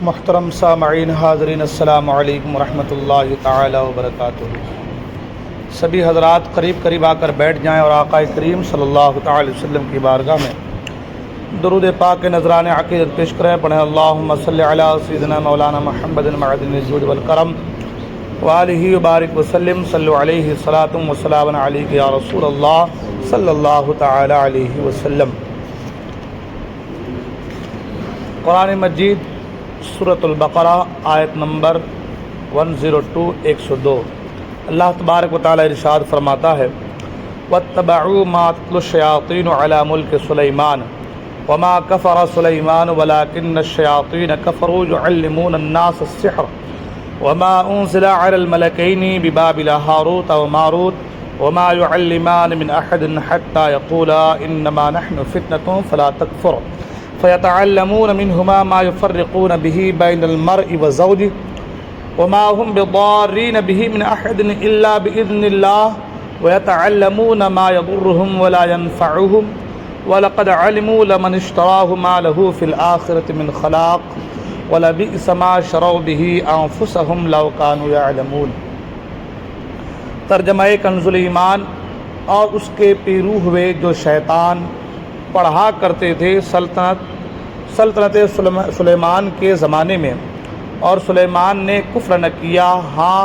محترم سامعین حاضرین، السلام علیکم ورحمۃ اللہ تعالی وبرکاتہ۔ سبھی حضرات قریب آ کر بیٹھ جائیں اور آقا کریم صلی اللہ تعالی وسلم کی بارگاہ میں درود پاک نذران عقیدت پیش کریں۔ پڑھیں اللہم صلی علی سیدنا مولانا محمد معدن الجود والکرم وآلہ وبارک وسلم، صلو علیہ صلاۃ وسلام علیک یا رسول اللہ صلی اللہ تعالی علیہ وسلم۔ قرآن مجید سورۃ البقرہ آیت نمبر 102 102۔ اللہ تبارک و تعالی ارشاد فرماتا ہے: وَاتَّبَعُوا مَا تَتْلُو الشَّيَاطِينُ عَلَى مُلْكِ سُلَيْمَانَ وَمَا كَفَرَ سُلَيْمَانُ وَلَكِنَّ الشَّيَاطِينَ كَفَرُوا يُعَلِّمُونَ النَّاسَ السِّحْرَ وَمَا أُنزِلَ عَلَى الْمَلَكَيْنِ بِبَابِلَ هَارُوتَ وَمَارُوتَ وَمَا يُعَلِّمَانِ مِنْ أَحَدٍ حَتَّى يَقُولَا إِنَّمَا نَحْنُ فِتْنَةٌ فَلَا تَكْفُرْ فَيَتَعَلَّمُونَ مِنْهُمَا مَا يُفَرِّقُونَ بِهِ بَيْنَ الْمَرْءِ وَزَوْجِهِ وما هم بضارين به من أحد إلا بإذن الله ويتعلمون ما يضرهم ولا ينفعهم ولقد علموا لمن اشتراه ما له في الآخرة من خلاق ولبئس ما شروا به أنفسهم لو كانوا يعلمون۔ ترجمہ کنز ایمان۔ اور اس کے پیرو ہوئے جو شیطان پڑھا کرتے تھے سلطنت سلیمان کے زمانے میں، اور سلیمان نے کفر نہ کیا، ہاں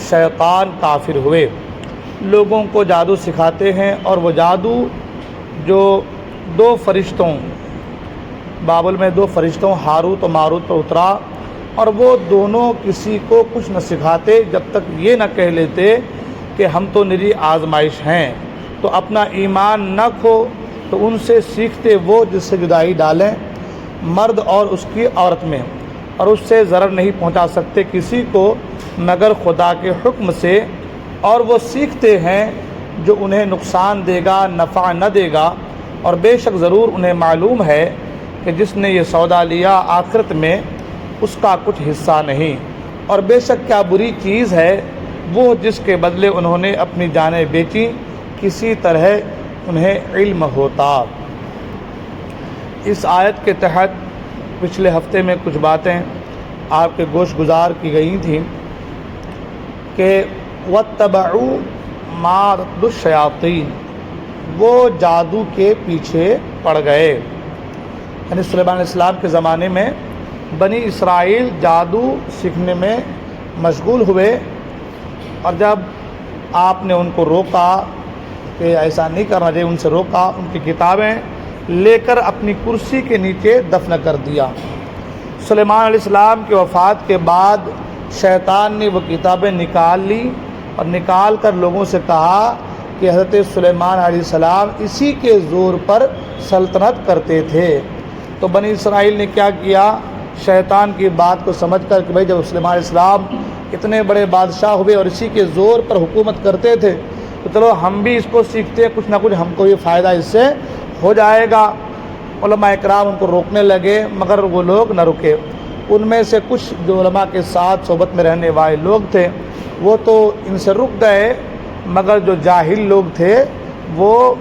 شیطان کافر ہوئے۔ لوگوں کو جادو سکھاتے ہیں، اور وہ جادو جو دو فرشتوں بابل میں دو فرشتوں ہاروت و ماروت پر اترا، اور وہ دونوں کسی کو کچھ نہ سکھاتے جب تک یہ نہ کہہ لیتے کہ ہم تو نری آزمائش ہیں۔ تو اپنا ایمان نہ کھو، تو ان سے سیکھتے وہ جس سے جدائی ڈالیں، مرد اور اس کی عورت میں، اور اس سے ضرر نہیں پہنچا سکتے کسی کو مگر خدا کے حکم سے، اور وہ سیکھتے ہیں جو انہیں نقصان دے گا نفع نہ دے گا، اور بے شک ضرور انہیں معلوم ہے کہ جس نے یہ سودا لیا آخرت میں اس کا کچھ حصہ نہیں، اور بے شک کیا بری چیز ہے وہ جس کے بدلے انہوں نے اپنی جانیں بیچیں، کسی طرح انہیں علم ہوتا۔ اس آیت کے تحت پچھلے ہفتے میں کچھ باتیں آپ کے گوش گزار کی گئی تھیں کہ وَاتَّبَعُوا مَا تَتْلُو الشَّيَاطِينُ، وہ جادو کے پیچھے پڑ گئے۔ یعنی سلیمان علیہ السلام کے زمانے میں بنی اسرائیل جادو سیکھنے میں مشغول ہوئے، اور جب آپ نے ان کو روکا کہ ایسا نہیں کرنا چاہیے، ان سے روکا، ان کی کتابیں لے کر اپنی کرسی کے نیچے دفن کر دیا۔ سلیمان علیہ السلام کی وفات کے بعد شیطان نے وہ کتابیں نکال لی، اور نکال کر لوگوں سے کہا کہ حضرت سلیمان علیہ السلام اسی کے زور پر سلطنت کرتے تھے۔ تو بنی اسرائیل نے کیا کیا؟ شیطان کی بات کو سمجھ کر کہ بھئی جب سلیمان علیہ السلام اتنے بڑے بادشاہ ہوئے اور اسی کے زور پر حکومت کرتے تھے، تو چلو ہم بھی اس کو سیکھتے ہیں، کچھ نہ کچھ ہم کو یہ فائدہ اس سے ہو جائے گا۔ علماء اکرام ان کو روکنے لگے، مگر وہ لوگ نہ رکے۔ ان میں سے کچھ جو علماء کے ساتھ صحبت میں رہنے والے لوگ تھے وہ تو ان سے رک گئے، مگر جو جاہل لوگ تھے وہ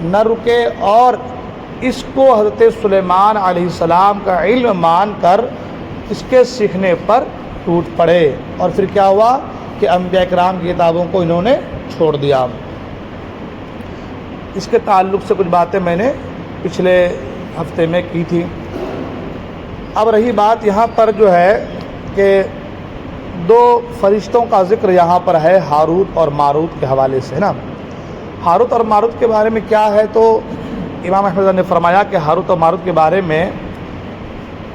نہ رکے، اور اس کو حضرت سلیمان علیہ السلام کا علم مان کر اس کے سیکھنے پر ٹوٹ پڑے، اور پھر کیا ہوا کہ انبیاء اکرام کی کتابوں کو انہوں نے چھوڑ دیا۔ اس کے تعلق سے کچھ باتیں میں نے پچھلے ہفتے میں کی تھی۔ اب رہی بات یہاں پر جو ہے کہ دو فرشتوں کا ذکر یہاں پر ہے ہاروت اور ماروت کے حوالے سے نا۔ ہاروت اور ماروت کے بارے میں کیا ہے، تو امام احمد نے فرمایا کہ ہاروت اور ماروت کے بارے میں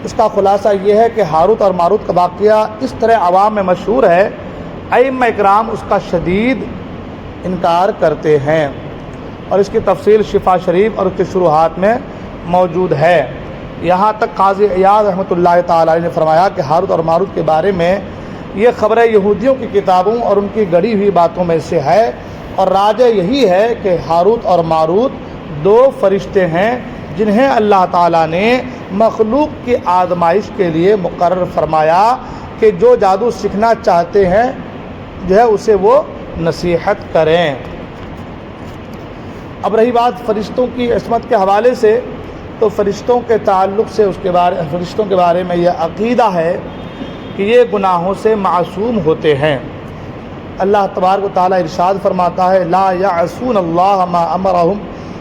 اس کا خلاصہ یہ ہے کہ ہاروت اور ماروت کا واقعہ اس طرح عوام میں مشہور ہے، ائمہ اکرام اس کا شدید انکار کرتے ہیں، اور اس کی تفصیل شفا شریف اور اس کے شروحات میں موجود ہے۔ یہاں تک قاضی عیاض رحمۃ اللہ تعالی نے فرمایا کہ ہاروت اور ماروت کے بارے میں یہ خبریں یہودیوں کی کتابوں اور ان کی گڑھی ہوئی باتوں میں سے ہے، اور راجہ یہی ہے کہ ہاروت اور ماروت دو فرشتے ہیں جنہیں اللہ تعالیٰ نے مخلوق کی آزمائش کے لیے مقرر فرمایا کہ جو جادو سیکھنا چاہتے ہیں جو ہے اسے وہ نصیحت کریں۔ اب رہی بات فرشتوں کی عصمت کے حوالے سے، تو فرشتوں کے تعلق سے فرشتوں کے بارے میں یہ عقیدہ ہے کہ یہ گناہوں سے معصوم ہوتے ہیں۔ اللہ تبارک و تعالیٰ ارشاد فرماتا ہے لا یعصون اللہ ما امرہم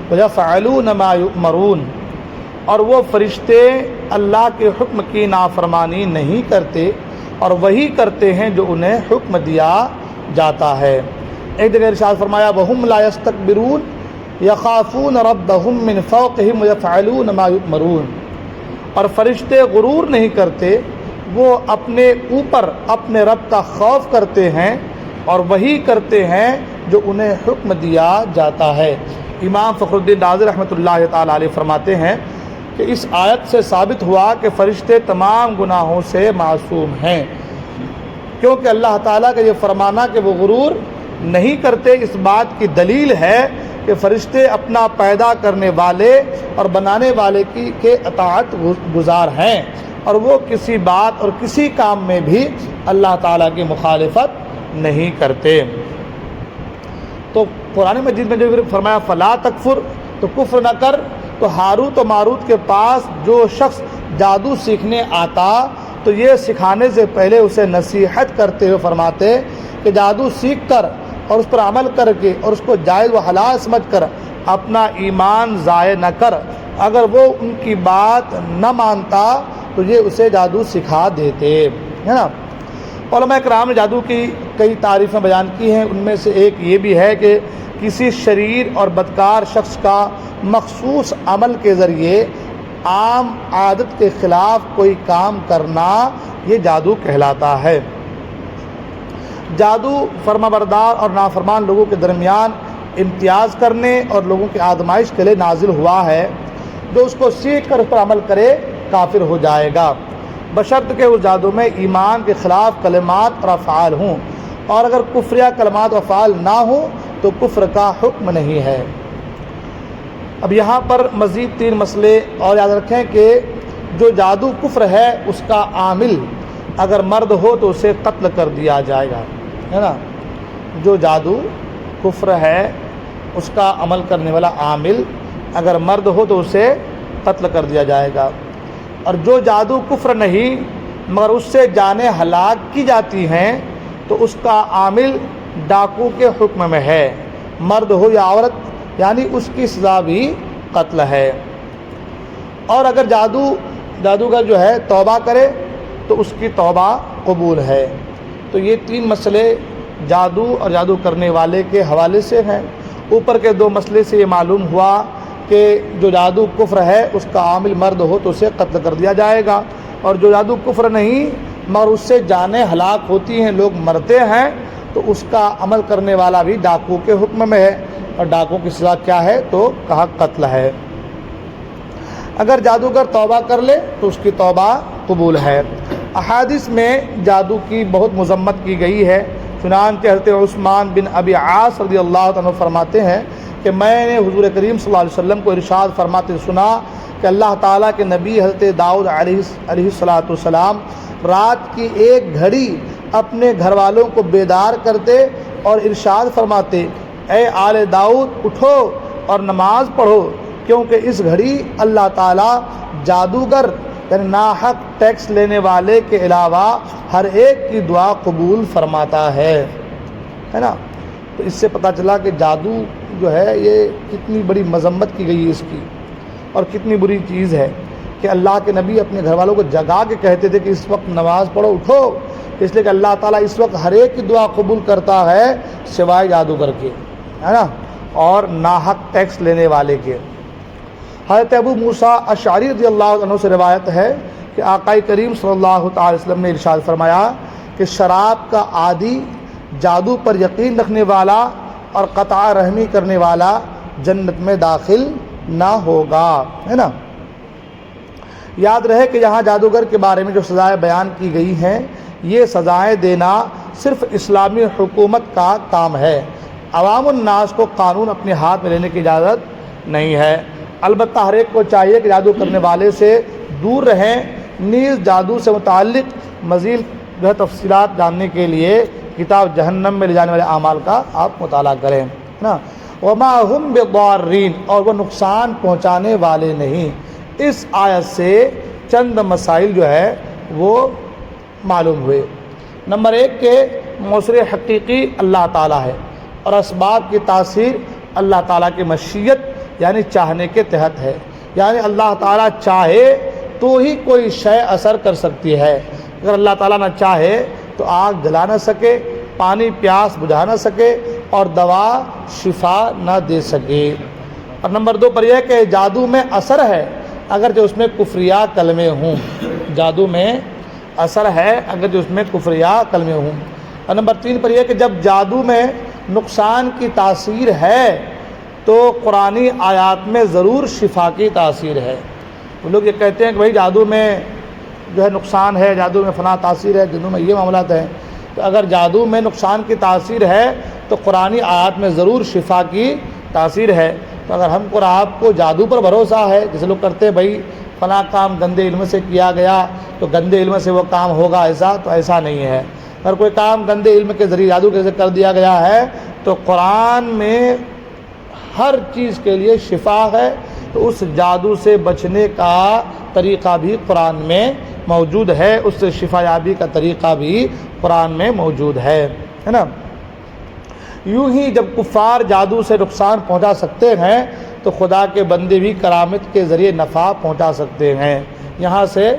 ویفعلون ما یؤمرون، اور وہ فرشتے اللہ کے حکم کی نافرمانی نہیں کرتے اور وہی کرتے ہیں جو انہیں حکم دیا جاتا ہے۔ ایک جگہ ارشاد فرمایا وہم لا یستکبرون یخافون ربہم من فوقہم ویفعلون ما یؤمرون، اور فرشتے غرور نہیں کرتے، وہ اپنے اوپر اپنے رب کا خوف کرتے ہیں اور وہی کرتے ہیں جو انہیں حکم دیا جاتا ہے۔ امام فخر الدین رازی رحمۃ اللہ تعالیٰ علیہ فرماتے ہیں کہ اس آیت سے ثابت ہوا کہ فرشتے تمام گناہوں سے معصوم ہیں، کیونکہ اللہ تعالیٰ کا یہ فرمانا کہ وہ غرور نہیں کرتے اس بات کی دلیل ہے کہ فرشتے اپنا پیدا کرنے والے اور بنانے والے کے اطاعت گزار ہیں، اور وہ کسی بات اور کسی کام میں بھی اللہ تعالیٰ کی مخالفت نہیں کرتے۔ تو قرآن مجید میں جو فرمایا فلا تکفر، تو کفر نہ کر، تو ہاروت و ماروت کے پاس جو شخص جادو سیکھنے آتا تو یہ سکھانے سے پہلے اسے نصیحت کرتے ہوئے فرماتے کہ جادو سیکھ کر اور اس پر عمل کر کے اور اس کو جائز و حلال سمجھ کر اپنا ایمان ضائع نہ کر، اگر وہ ان کی بات نہ مانتا تو یہ اسے جادو سکھا دیتے، ہے نا۔ علماء کرام نے جادو کی کئی تعریفیں بیان کی ہیں، ان میں سے ایک یہ بھی ہے کہ کسی شریر اور بدکار شخص کا مخصوص عمل کے ذریعے عام عادت کے خلاف کوئی کام کرنا یہ جادو کہلاتا ہے۔ جادو فرمانبردار اور نافرمان لوگوں کے درمیان امتیاز کرنے اور لوگوں کی آزمائش کے لیے نازل ہوا ہے، جو اس کو سیکھ کر اس پر عمل کرے کافر ہو جائے گا، بشرط کہ اس جادو میں ایمان کے خلاف کلمات اور افعال ہوں، اور اگر کفریہ کلمات و افعال نہ ہوں تو کفر کا حکم نہیں ہے۔ اب یہاں پر مزید 3 مسئلے اور یاد رکھیں کہ جو جادو کفر ہے اس کا عامل اگر مرد ہو تو اسے قتل کر دیا جائے گا، ہے نا۔ جو جادو کفر ہے اس کا عمل کرنے والا عامل اگر مرد ہو تو اسے قتل کر دیا جائے گا، اور جو جادو کفر نہیں مگر اس سے جانیں ہلاک کی جاتی ہیں تو اس کا عامل ڈاکو کے حکم میں ہے، مرد ہو یا عورت، یعنی اس کی سزا بھی قتل ہے۔ اور اگر جادوگر جو ہے توبہ کرے تو اس کی توبہ قبول ہے۔ تو یہ 3 مسئلے جادو اور جادو کرنے والے کے حوالے سے ہیں۔ اوپر کے 2 مسئلے سے یہ معلوم ہوا کہ جو جادو کفر ہے اس کا عامل مرد ہو تو اسے قتل کر دیا جائے گا، اور جو جادو کفر نہیں مگر اس سے جانیں ہلاک ہوتی ہیں، لوگ مرتے ہیں، تو اس کا عمل کرنے والا بھی ڈاکو کے حکم میں ہے، اور ڈاکو کی سزا کیا ہے تو کہا قتل ہے۔ اگر جادوگر توبہ کر لے تو اس کی توبہ قبول ہے۔ احادیث میں جادو کی بہت مذمت کی گئی ہے، چنانچہ حضرت عثمان بن ابی عاص رضی اللہ عنہ فرماتے ہیں کہ میں نے حضور کریم صلی اللہ علیہ وسلم کو ارشاد فرماتے سنا کہ اللہ تعالیٰ کے نبی حضرت داؤد علیہ السلام رات کی ایک گھڑی اپنے گھر والوں کو بیدار کرتے اور ارشاد فرماتے اے آل داؤد اٹھو اور نماز پڑھو، کیونکہ اس گھڑی اللہ تعالیٰ جادوگر یعنی ناحق ٹیکس لینے والے کے علاوہ ہر ایک کی دعا قبول فرماتا ہے نا۔ تو اس سے پتہ چلا کہ جادو جو ہے یہ کتنی بڑی مذمت کی گئی ہے اس کی، اور کتنی بری چیز ہے کہ اللہ کے نبی اپنے گھر والوں کو جگا کے کہتے تھے کہ اس وقت نماز پڑھو، اٹھو، اس لیے کہ اللہ تعالیٰ اس وقت ہر ایک کی دعا قبول کرتا ہے سوائے جادوگر کے، ہے نا، اور ناحق ٹیکس لینے والے کے۔ حضرت ابو موسیٰ اشعری رضی اللہ عنہ سے روایت ہے کہ آقا کریم صلی اللہ تعالی وسلم نے ارشاد فرمایا کہ شراب کا عادی، جادو پر یقین رکھنے والا اور قطع رحمی کرنے والا جنت میں داخل نہ ہوگا، ہے نا۔ یاد رہے کہ یہاں جادوگر کے بارے میں جو سزائیں بیان کی گئی ہیں یہ سزائیں دینا صرف اسلامی حکومت کا کام ہے، عوام الناس کو قانون اپنے ہاتھ میں لینے کی اجازت نہیں ہے۔ البتہ ہر ایک کو چاہیے کہ جادو کرنے والے سے دور رہیں، نیز جادو سے متعلق مزید تفصیلات جاننے کے لیے کتاب جہنم میں لے جانے والے اعمال کا آپ مطالعہ کریں نا۔ وما ہم بضارین، اور وہ نقصان پہنچانے والے نہیں اس آیت سے چند مسائل جو ہے وہ معلوم ہوئے۔ نمبر 1 کہ مؤثر حقیقی اللہ تعالیٰ ہے اور اسباب کی تاثیر اللہ تعالیٰ کی مشیت یعنی چاہنے کے تحت ہے، یعنی اللہ تعالیٰ چاہے تو ہی کوئی شے اثر کر سکتی ہے۔ اگر اللہ تعالیٰ نہ چاہے تو آگ جلا نہ سکے، پانی پیاس بجھا نہ سکے اور دوا شفا نہ دے سکے۔ اور نمبر 2 پر یہ کہ جادو میں اثر ہے اگرچہ اس میں کفریہ کلمے ہوں، جادو میں اثر ہے اگرچہ اس میں کفریہ کلمے ہوں۔ اور نمبر 3 پر یہ کہ جب جادو میں نقصان کی تاثیر ہے تو قرآنی آیات میں ضرور شفا کی تاثیر ہے۔ وہ لوگ یہ کہتے ہیں کہ بھائی جادو میں جو ہے نقصان ہے، جادو میں فلاں تاثیر ہے، جادو میں یہ معاملات ہیں، تو اگر جادو میں نقصان کی تاثیر ہے تو قرآنی آیات میں ضرور شفا کی تاثیر ہے۔ تو اگر ہم کو آپ کو جادو پر بھروسہ ہے، جیسے لوگ کرتے ہیں بھائی فلاں کام گندے علم سے کیا گیا تو گندے علم سے وہ کام ہوگا، ایسا تو ایسا نہیں ہے۔ اگر کوئی کام گندے علم کے ذریعے جادو کے ذریعے کر دیا گیا ہے تو قرآن میں ہر چیز کے لیے شفا ہے، تو اس جادو سے بچنے کا طریقہ بھی قرآن میں موجود ہے، اس سے شفا یابی کا طریقہ بھی قرآن میں موجود ہے نا۔ یوں ہی جب کفار جادو سے نقصان پہنچا سکتے ہیں تو خدا کے بندے بھی کرامت کے ذریعے نفع پہنچا سکتے ہیں۔ یہاں سے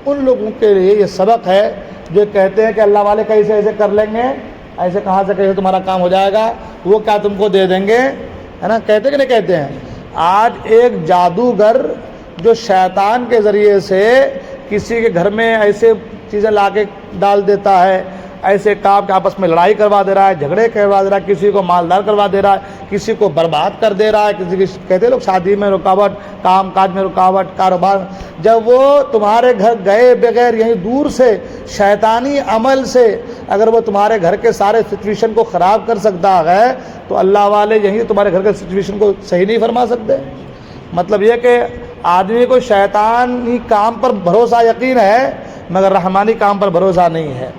ان لوگوں کے لیے یہ سبق ہے جو کہتے ہیں کہ اللہ والے کیسے ایسے کر لیں گے، ایسے کہاں سے کیسے تمہارا کام ہو جائے گا، وہ کیا تم کو دے دیں گے، ہے نا، کہتے کہ نہیں کہتے ہیں۔ آج ایک جادوگر جو شیطان کے ذریعے سے کسی کے گھر میں ایسے چیزیں لا کے ڈال دیتا ہے، ایسے کام کہ آپس میں لڑائی کروا دے رہا ہے، جھگڑے کروا دے رہا ہے، کسی کو مالدار کروا دے رہا ہے، کسی کو برباد کر دے رہا ہے، کسی کی کہتے لوگ شادی میں رکاوٹ، کام کاج میں رکاوٹ، کاروبار، جب وہ تمہارے گھر گئے بغیر یہیں دور سے شیطانی عمل سے اگر وہ تمہارے گھر کے سارے سچویشن کو خراب کر سکتا ہے تو اللہ والے یہیں تمہارے گھر کے سچویشن کو صحیح نہیں فرما سکتے۔ مطلب یہ کہ آدمی کو شیطانی کام پر بھروسہ یقین ہے مگر رحمانی کام پر بھروسہ نہیں ہے۔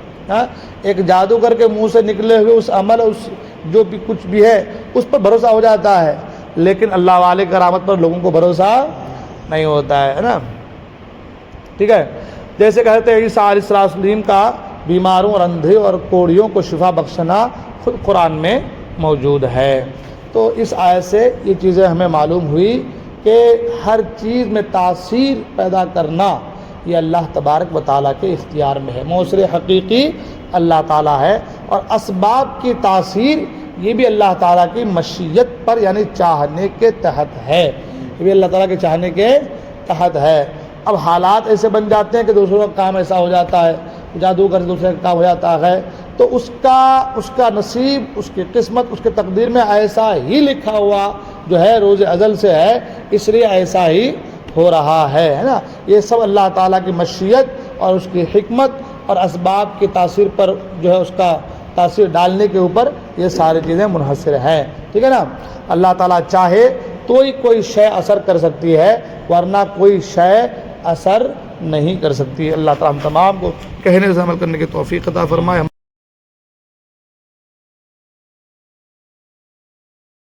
ایک جادوگر کے منہ سے نکلے ہوئے اس عمل، اس جو بھی کچھ بھی ہے اس پر بھروسہ ہو جاتا ہے، لیکن اللہ والے کرامت پر لوگوں کو بھروسہ نہیں ہوتا ہے نا۔ ٹھیک ہے، جیسے کہتے ہیں عیسیٰ علیہ السلام کا بیماروں اور اندھے اور کوڑیوں کو شفا بخشنا خود قرآن میں موجود ہے۔ تو اس آیت سے یہ چیزیں ہمیں معلوم ہوئی کہ ہر چیز میں تاثیر پیدا کرنا یہ اللہ تبارک و تعالیٰ کے اختیار میں ہے۔ مؤثر حقیقی اللہ تعالیٰ ہے اور اسباب کی تاثیر یہ بھی اللہ تعالیٰ کی مشیت پر یعنی چاہنے کے تحت ہے، یہ بھی اللہ تعالیٰ کے چاہنے کے تحت ہے۔ اب حالات ایسے بن جاتے ہیں کہ دوسروں کا کام ایسا ہو جاتا ہے، جادوگر سے دوسرے کا کام ہو جاتا ہے تو اس کا نصیب، اس کی قسمت، اس کے تقدیر میں ایسا ہی لکھا ہوا جو ہے روز ازل سے ہے، اس لیے ایسا ہی ہو رہا ہے نا۔ یہ سب اللہ تعالیٰ کی مشیت اور اس کی حکمت اور اسباب کی تاثیر پر جو ہے اس کا تاثیر ڈالنے کے اوپر یہ ساری چیزیں منحصر ہیں۔ ٹھیک ہے نا، اللہ تعالیٰ چاہے تو ہی کوئی شے اثر کر سکتی ہے ورنہ کوئی شے اثر نہیں کر سکتی۔ اللہ تعالیٰ ہم تمام کو کہنے سے عمل کرنے کی توفیق عطا فرمائے۔